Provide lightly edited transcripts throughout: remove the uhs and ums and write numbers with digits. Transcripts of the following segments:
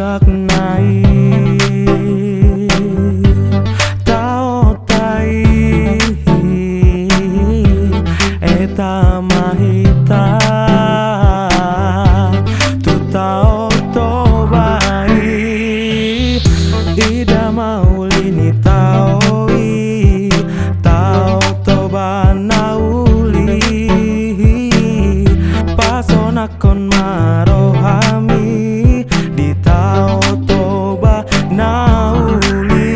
maknai tao tai eta mahita tu tao to bai ida maulini tao i tao to banauli pasona kon marohami di tao toba nauli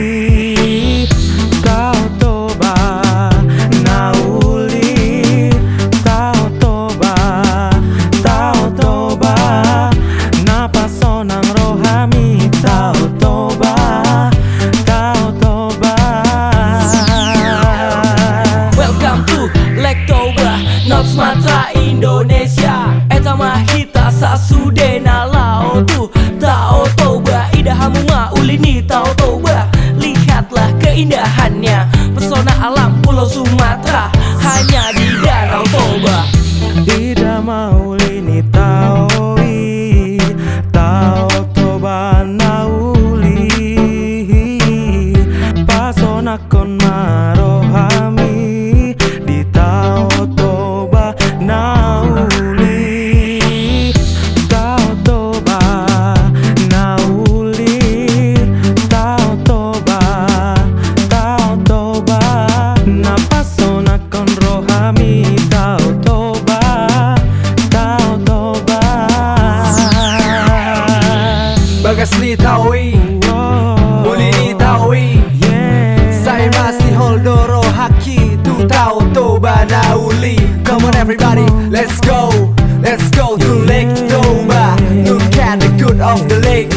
tao toba nauli tao toba na pasonang rohami tao toba Welcome to Lake Toba, North Sumatra, Indonesia. Eta mahita sasudena lao tu tao toba. Ida hamunga ulini tao toba. Lihatlah keindahannya, pesona alam Pulau Sumatera hanya di Danau Toba. Ida maulini tao i tao toba nauli pasona kon marohami di tao toba nauli tao toba nauli tao toba na pasona kon rohami tao toba Bagas ni tawi, uli ni tawi. Saya masih holdoro haki tu tao toba nauli. Come on everybody, let's go to Lake Toba. Look at the good of the lake,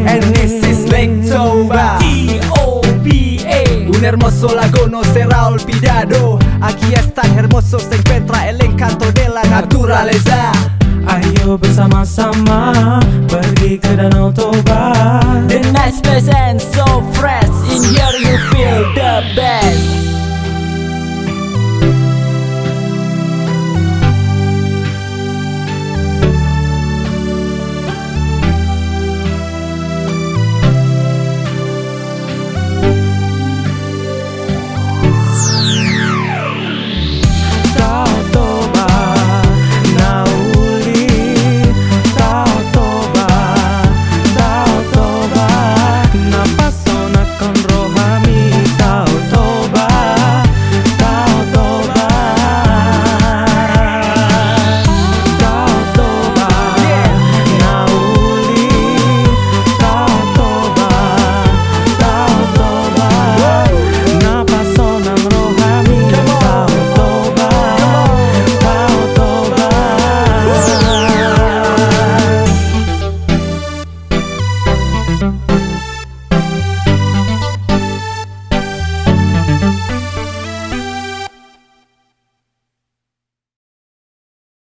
and this is Lake Toba. T-O-B-A. Un hermoso lago no será olvidado. Aquí está el hermoso, se encuentra el encanto de la naturaleza. Ayo bersama-sama pergi ke Danau Toba. The nice place and so fresh. In here you